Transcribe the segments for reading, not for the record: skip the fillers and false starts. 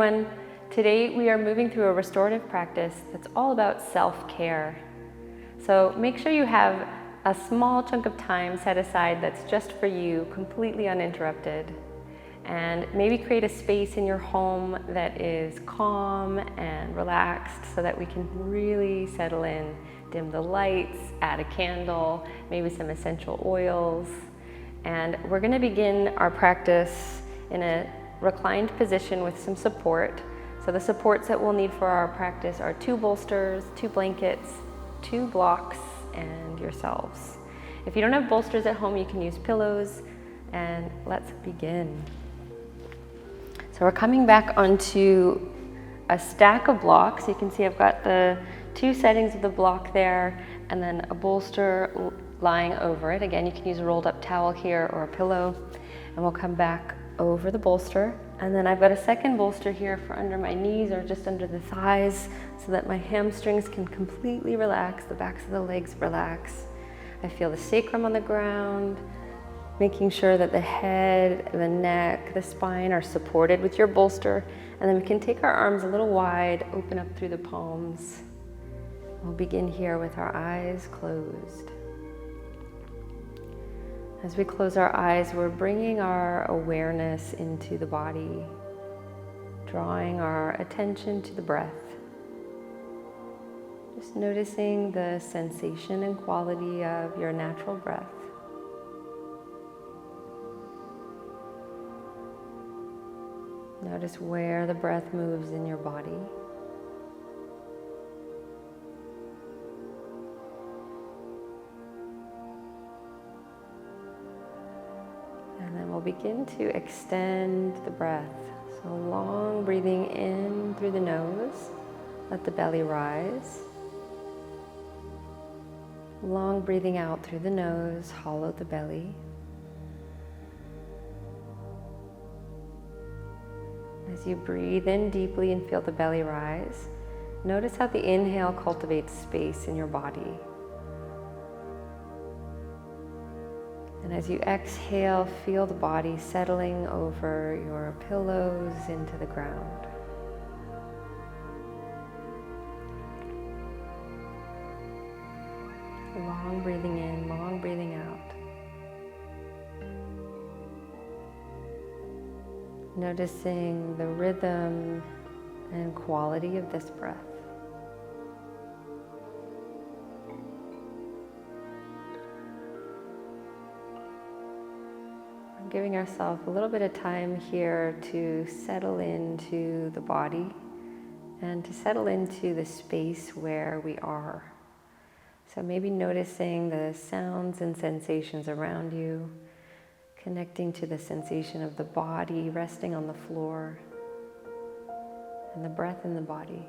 everyone. Today we are moving through a restorative practice that's all about self-care. So make sure you have a small chunk of time set aside that's just for you, completely uninterrupted. And maybe create a space in your home that is calm and relaxed so that we can really settle in. Dim the lights, add a candle, maybe some essential oils. And we're going to begin our practice in a reclined position with some support. So the supports that we'll need for our practice are 2 bolsters, 2 blankets, 2 blocks, and yourselves. If you don't have bolsters at home, you can use pillows, and let's begin. So we're coming back onto a stack of blocks. You can see I've got the 2 settings of the block there, and then a bolster lying over it. Again, you can use a rolled up towel here or a pillow, and we'll come back over the bolster. And then I've got a second bolster here for under my knees or just under the thighs so that my hamstrings can completely relax, the backs of the legs relax. I feel the sacrum on the ground, making sure that the head, the neck, the spine are supported with your bolster. And then we can take our arms a little wide, open up through the palms. We'll begin here with our eyes closed. As we close our eyes, we're bringing our awareness into the body, drawing our attention to the breath. Just noticing the sensation and quality of your natural breath. Notice where the breath moves in your body. And then we'll begin to extend the breath. So long breathing in through the nose, let the belly rise. Long breathing out through the nose, hollow the belly. As you breathe in deeply and feel the belly rise, notice how the inhale cultivates space in your body. And as you exhale, feel the body settling over your pillows into the ground. Long breathing in, long breathing out. Noticing the rhythm and quality of this breath. We're giving ourselves a little bit of time here to settle into the body and to settle into the space where we are. So maybe noticing the sounds and sensations around you, connecting to the sensation of the body resting on the floor and the breath in the body.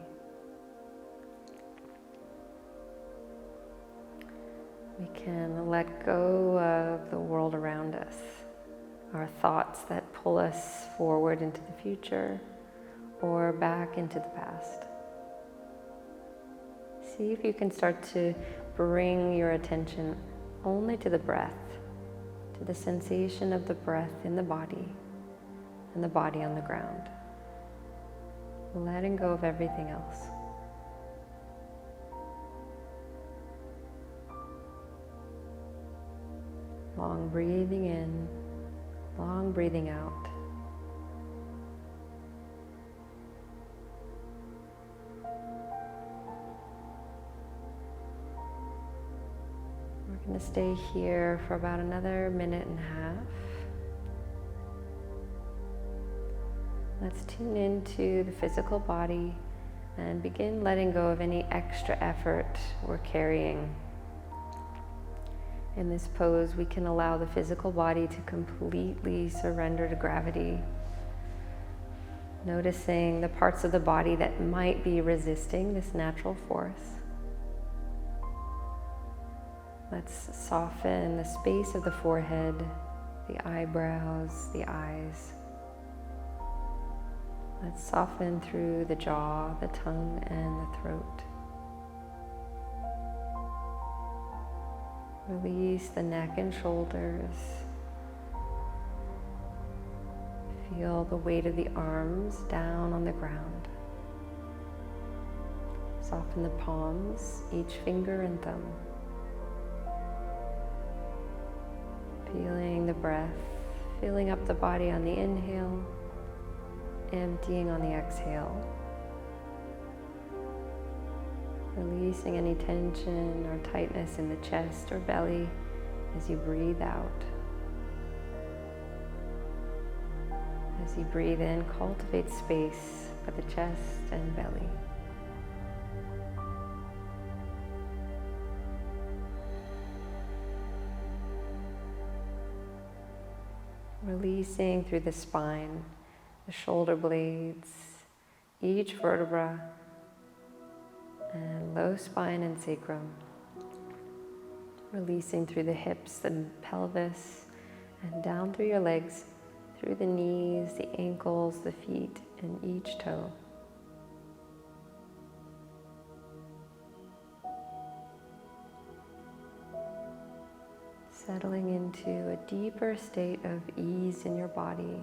We can let go of the world around us, our thoughts that pull us forward into the future or back into the past. See if you can start to bring your attention only to the breath, to the sensation of the breath in the body and the body on the ground, letting go of everything else. Long breathing in, long breathing out. We're going to stay here for about another minute and a half. Let's tune into the physical body and begin letting go of any extra effort we're carrying. In this pose, we can allow the physical body to completely surrender to gravity, noticing the parts of the body that might be resisting this natural force. Let's soften the space of the forehead, the eyebrows, the eyes. Let's soften through the jaw, the tongue, and the throat. Release the neck and shoulders. Feel the weight of the arms down on the ground. Soften the palms, each finger and thumb. Feeling the breath, filling up the body on the inhale, emptying on the exhale. Releasing any tension or tightness in the chest or belly as you breathe out. As you breathe in, cultivate space for the chest and belly. Releasing through the spine, the shoulder blades, each vertebra, and low spine and sacrum. Releasing through the hips and pelvis, and down through your legs, through the knees, the ankles, the feet, and each toe. Settling into a deeper state of ease in your body.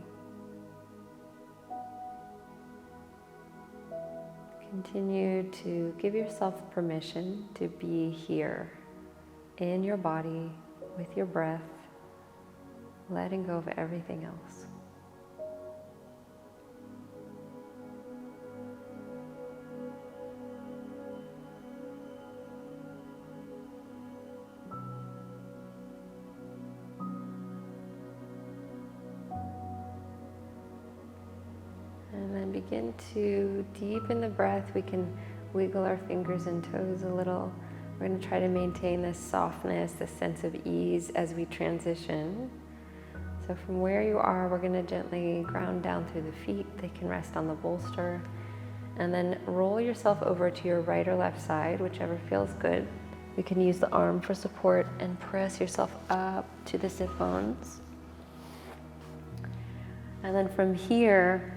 Continue to give yourself permission to be here in your body with your breath, letting go of everything else. And then begin to deepen the breath. We can wiggle our fingers and toes a little. We're going to try to maintain this softness, this sense of ease as we transition. So from where you are, we're going to gently ground down through the feet. They can rest on the bolster. And then roll yourself over to your right or left side, whichever feels good. You can use the arm for support and press yourself up to the sit bones. And then from here,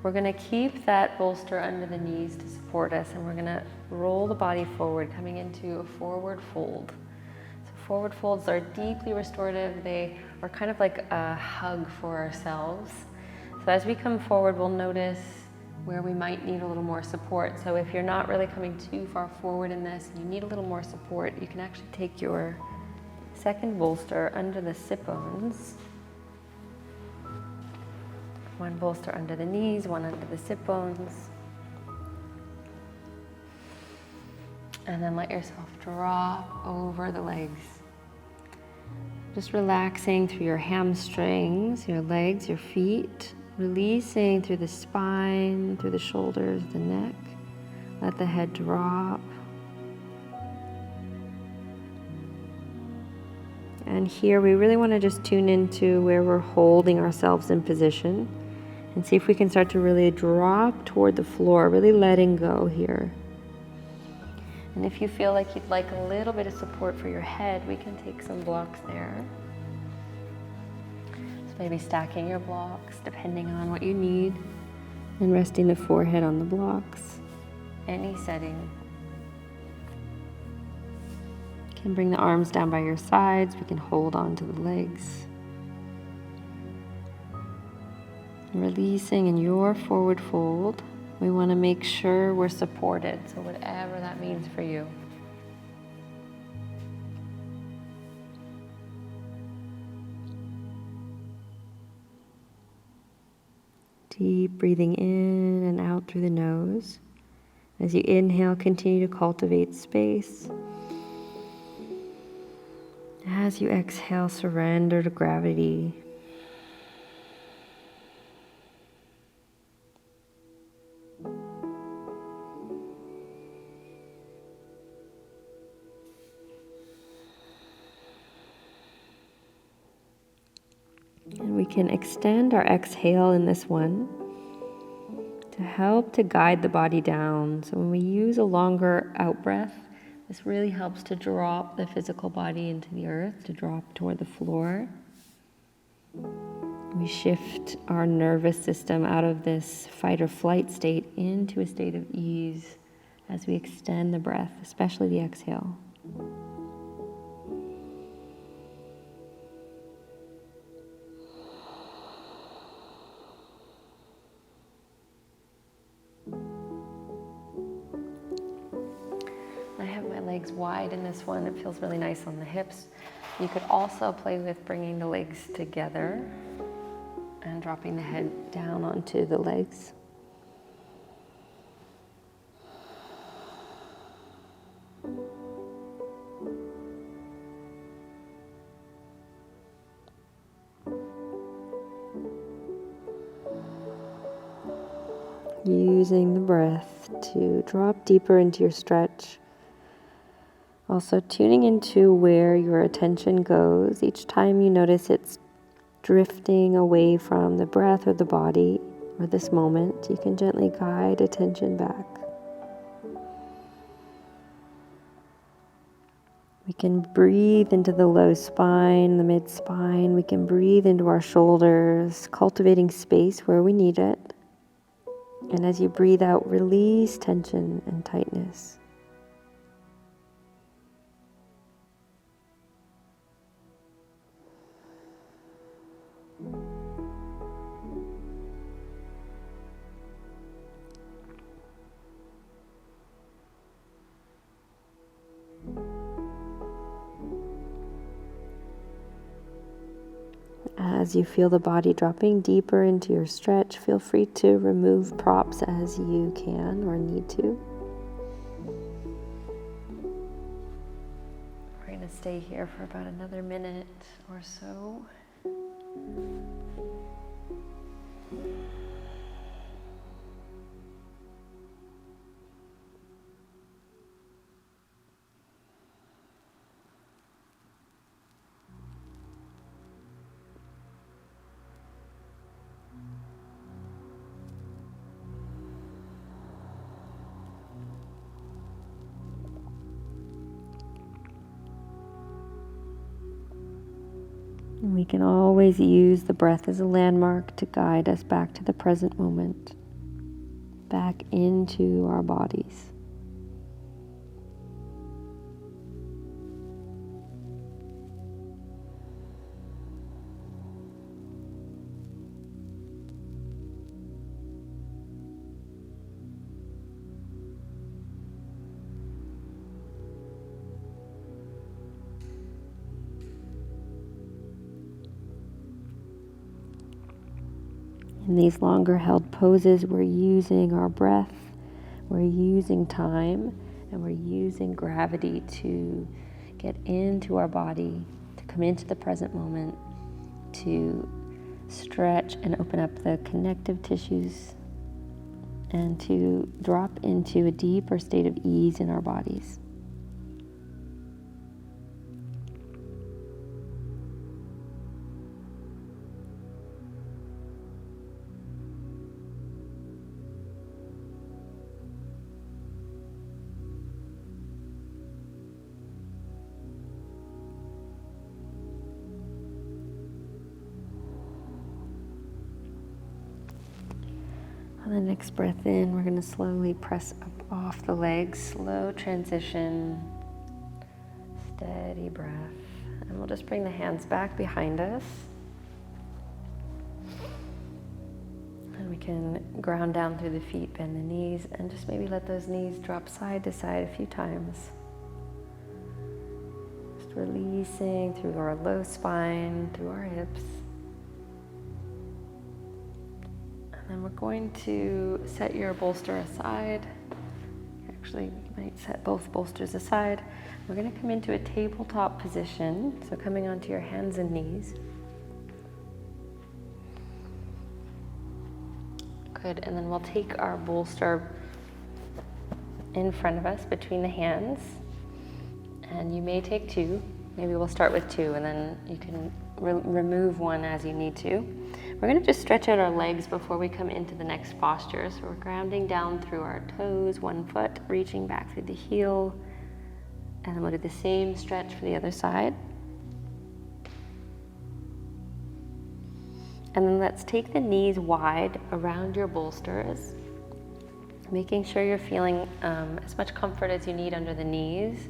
we're going to keep that bolster under the knees to support us, and we're going to roll the body forward, coming into a forward fold. So forward folds are deeply restorative. They are kind of like a hug for ourselves. So as we come forward, we'll notice where we might need a little more support. So if you're not really coming too far forward in this and you need a little more support, you can actually take your second bolster under the sit bones. One bolster under the knees, one under the sit bones. And then let yourself drop over the legs. Just relaxing through your hamstrings, your legs, your feet. Releasing through the spine, through the shoulders, the neck. Let the head drop. And here we really want to just tune into where we're holding ourselves in position. And see if we can start to really drop toward the floor, really letting go here. And if you feel like you'd like a little bit of support for your head, we can take some blocks there. So maybe stacking your blocks, depending on what you need, and resting the forehead on the blocks. Any setting. You can bring the arms down by your sides. We can hold on to the legs. Releasing in your forward fold, we want to make sure we're supported, so whatever that means for you. Deep breathing in and out through the nose. As you inhale, continue to cultivate space. As you exhale, surrender to gravity. And we can extend our exhale in this one to help to guide the body down. So when we use a longer out breath, this really helps to drop the physical body into the earth, to drop toward the floor. We shift our nervous system out of this fight or flight state into a state of ease as we extend the breath, especially the exhale. I have my legs wide in this one. It feels really nice on the hips. You could also play with bringing the legs together and dropping the head down onto the legs. Using the breath to drop deeper into your stretch. Also tuning into where your attention goes. Each time you notice it's drifting away from the breath or the body or this moment, you can gently guide attention back. We can breathe into the low spine, the mid spine. We can breathe into our shoulders, cultivating space where we need it. And as you breathe out, release tension and tightness. As you feel the body dropping deeper into your stretch, feel free to remove props as you can or need to. We're going to stay here for about another minute or so. And we can always use the breath as a landmark to guide us back to the present moment, back into our bodies. In these longer held poses, we're using our breath, we're using time, and we're using gravity to get into our body, to come into the present moment, to stretch and open up the connective tissues, and to drop into a deeper state of ease in our bodies. On the next breath in, we're going to slowly press up off the legs, slow transition, steady breath. And we'll just bring the hands back behind us. And we can ground down through the feet, bend the knees, and just maybe let those knees drop side to side a few times. Just releasing through our low spine, through our hips. And we're going to set your bolster aside. Actually, you might set both bolsters aside. We're going to come into a tabletop position, so coming onto your hands and knees. Good, and then we'll take our bolster in front of us between the hands. And you may take two. Maybe we'll start with two, and then you can remove one as you need to. We're going to just stretch out our legs before we come into the next posture. So we're grounding down through our toes, one foot, reaching back through the heel. And then we'll do the same stretch for the other side. And then let's take the knees wide around your bolsters, making sure you're feeling as much comfort as you need under the knees.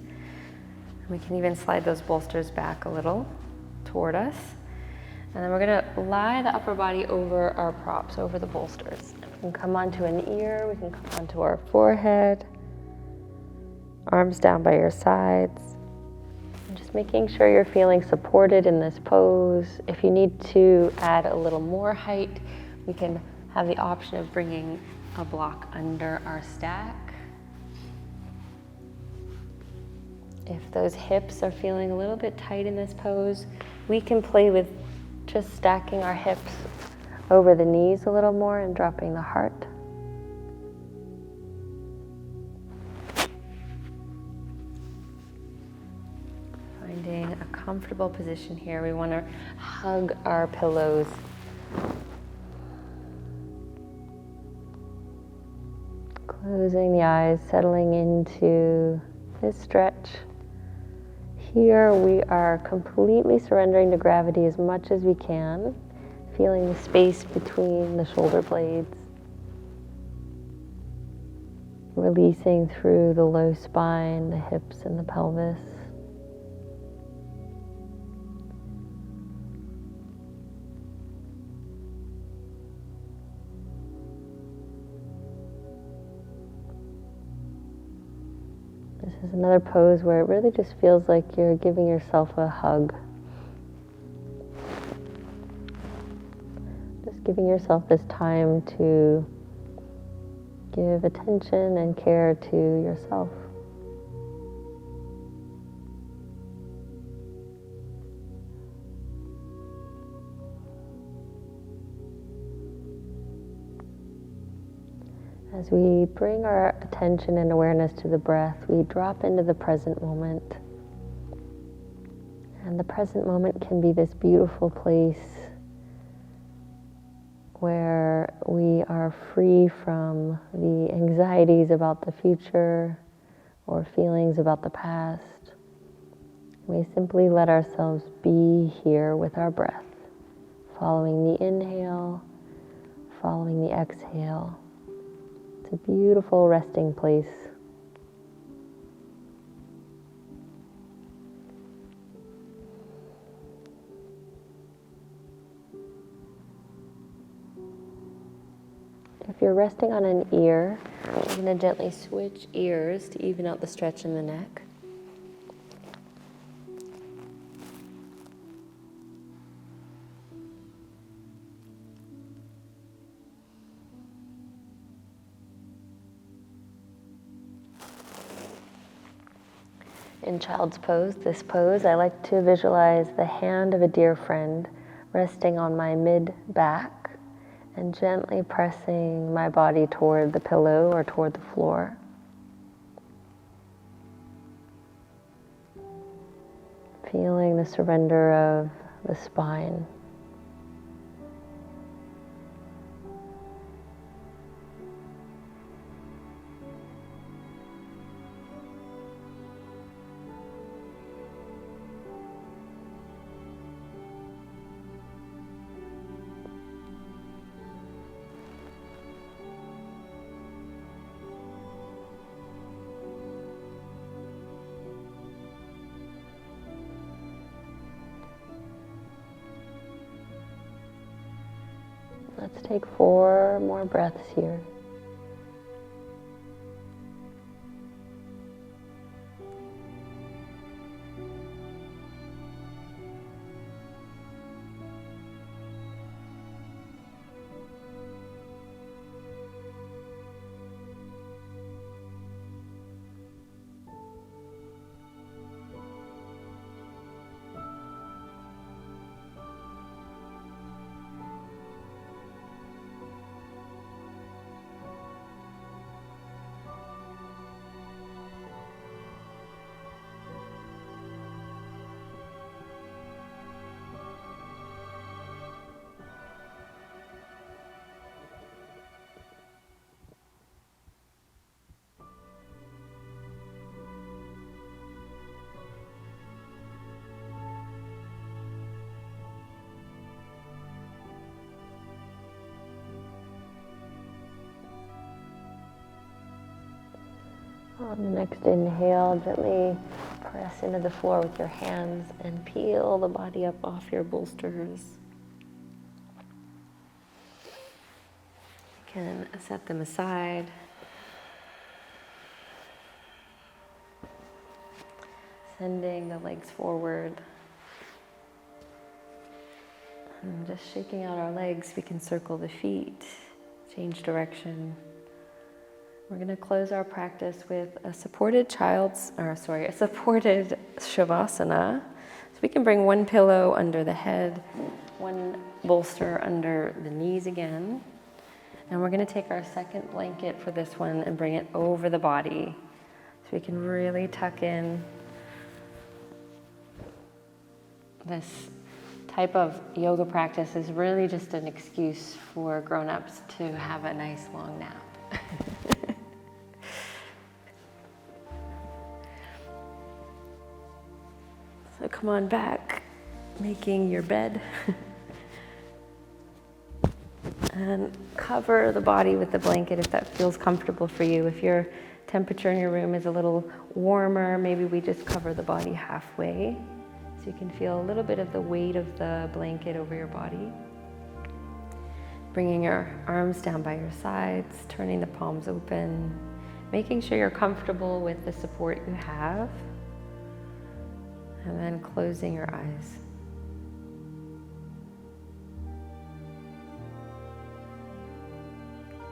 We can even slide those bolsters back a little toward us. And then we're going to lie the upper body over our props, over the bolsters. We can come onto an ear, we can come onto our forehead, Arms down by your sides. And just making sure you're feeling supported in this pose. If you need to add a little more height, we can have the option of bringing a block under our stack. If those hips are feeling a little bit tight in this pose, we can play with just stacking our hips over the knees a little more and dropping the heart. Finding a comfortable position here. We want to hug our pillows. Closing the eyes, settling into this stretch. Here we are completely surrendering to gravity as much as we can, feeling the space between the shoulder blades, releasing through the low spine, the hips and the pelvis. This is another pose where it really just feels like you're giving yourself a hug. Just giving yourself this time to give attention and care to yourself. As we bring our attention and awareness to the breath, we drop into the present moment. And the present moment can be this beautiful place where we are free from the anxieties about the future or feelings about the past. We simply let ourselves be here with our breath, following the inhale, following the exhale. It's a beautiful resting place. If you're resting on an ear, you're going to gently switch ears to even out the stretch in the neck. In child's pose, this pose, I like to visualize the hand of a dear friend resting on my mid-back and gently pressing my body toward the pillow or toward the floor. Feeling the surrender of the spine. Let's take 4 more breaths here. On the next inhale, gently press into the floor with your hands and peel the body up off your bolsters. You can set them aside. Sending the legs forward. And just shaking out our legs, we can circle the feet, change direction. We're going to close our practice with a supported supported Shavasana. So we can bring one pillow under the head, one bolster under the knees again. And we're going to take our second blanket for this one and bring it over the body. So we can really tuck in. This type of yoga practice is really just an excuse for grown-ups to have a nice long nap. So come on back, making your bed. And cover the body with the blanket if that feels comfortable for you. If your temperature in your room is a little warmer, maybe we just cover the body halfway. So you can feel a little bit of the weight of the blanket over your body. Bringing your arms down by your sides, turning the palms open, making sure you're comfortable with the support you have. And then closing your eyes.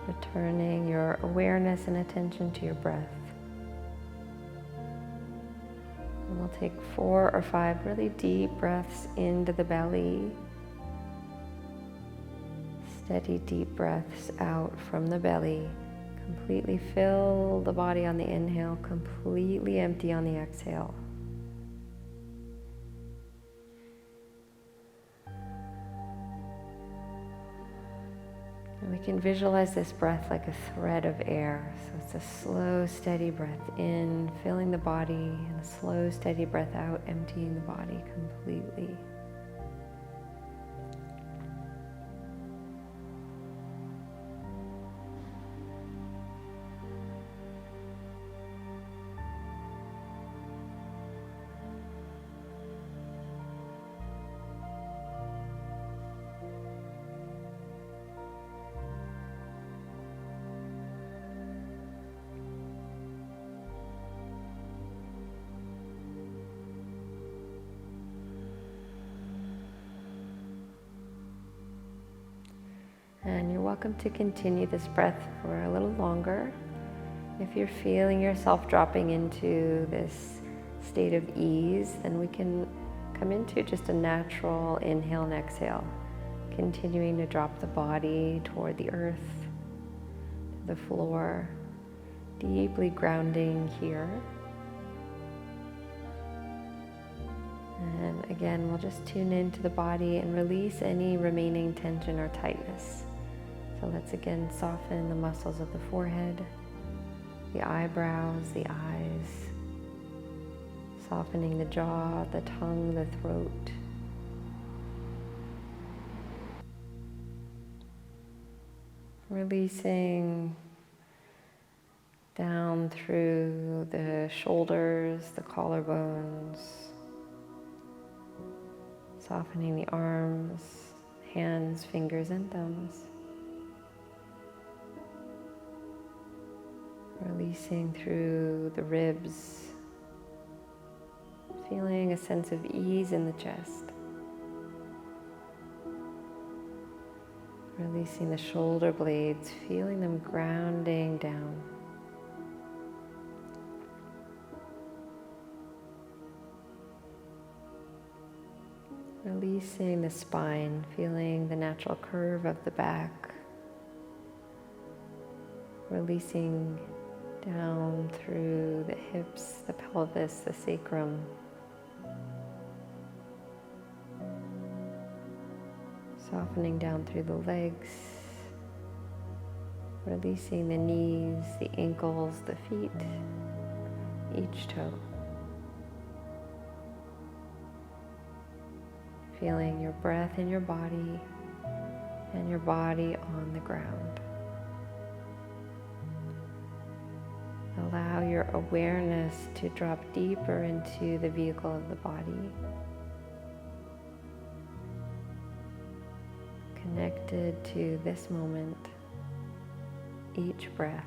Returning your awareness and attention to your breath. And we'll take 4 or 5 really deep breaths into the belly. Steady deep breaths out from the belly. Completely fill the body on the inhale, completely empty on the exhale. And we can visualize this breath like a thread of air. So it's a slow, steady breath in, filling the body, and a slow, steady breath out, emptying the body completely. And you're welcome to continue this breath for a little longer. If you're feeling yourself dropping into this state of ease, then we can come into just a natural inhale and exhale, continuing to drop the body toward the earth, to the floor, deeply grounding here. And again, we'll just tune into the body and release any remaining tension or tightness. So let's again soften the muscles of the forehead, the eyebrows, the eyes, softening the jaw, the tongue, the throat. Releasing down through the shoulders, the collarbones, softening the arms, hands, fingers, and thumbs. Releasing through the ribs, feeling a sense of ease in the chest. Releasing the shoulder blades, feeling them grounding down. Releasing the spine, feeling the natural curve of the back. Releasing down through the hips, the pelvis, the sacrum. Softening down through the legs. Releasing the knees, the ankles, the feet, each toe. Feeling your breath in your body and your body on the ground. Allow your awareness to drop deeper into the vehicle of the body. Connected to this moment, each breath.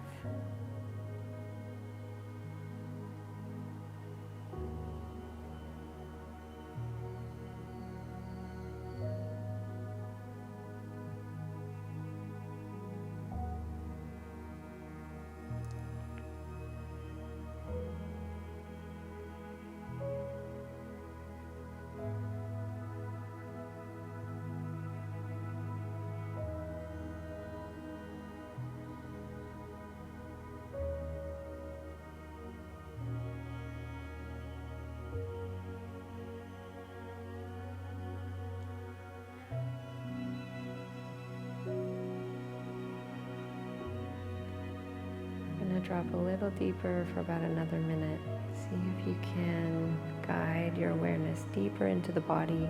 drop a little deeper for about another minute. See if you can guide your awareness deeper into the body,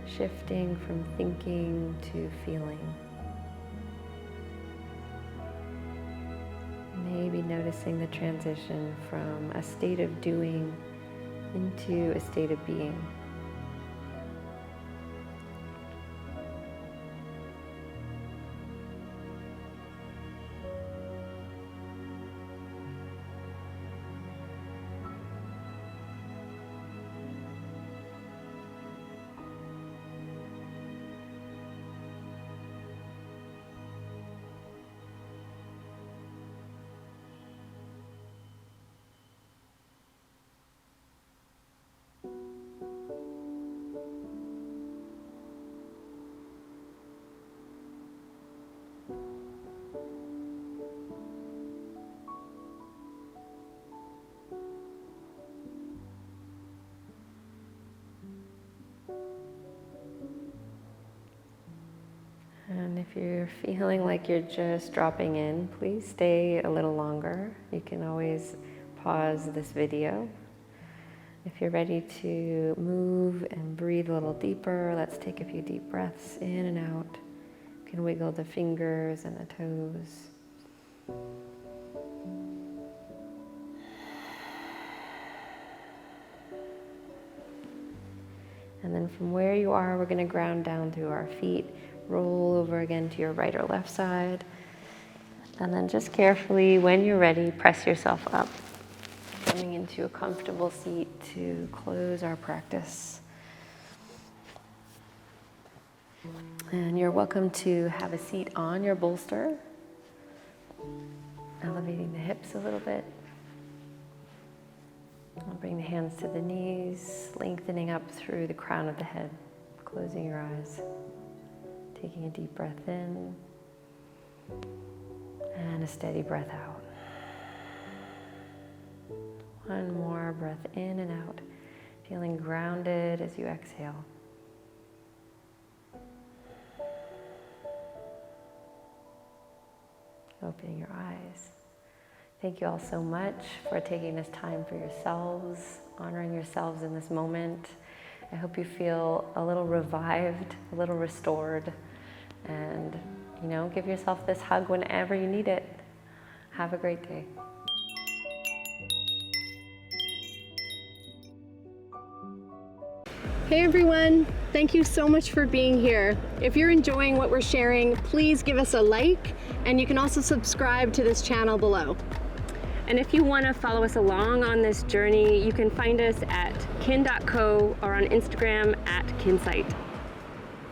shifting from thinking to feeling. Maybe noticing the transition from a state of doing into a state of being. And if you're feeling like you're just dropping in, please stay a little longer. You can always pause this video. If you're ready to move and breathe a little deeper, let's take a few deep breaths in and out. You can wiggle the fingers and the toes. And then from where you are, we're going to ground down through our feet. Roll over again to your right or left side. And then just carefully, when you're ready, press yourself up, coming into a comfortable seat to close our practice. And you're welcome to have a seat on your bolster, elevating the hips a little bit. I'll bring the hands to the knees, lengthening up through the crown of the head, closing your eyes. Taking a deep breath in and a steady breath out. One more breath in and out, feeling grounded as you exhale. Opening your eyes. Thank you all so much for taking this time for yourselves, honoring yourselves in this moment. I hope you feel a little revived, a little restored. And, give yourself this hug whenever you need it. Have a great day. Hey everyone, thank you so much for being here. If you're enjoying what we're sharing, please give us a like, and you can also subscribe to this channel below. And if you want to follow us along on this journey, you can find us at kin.co or on Instagram at kinsight.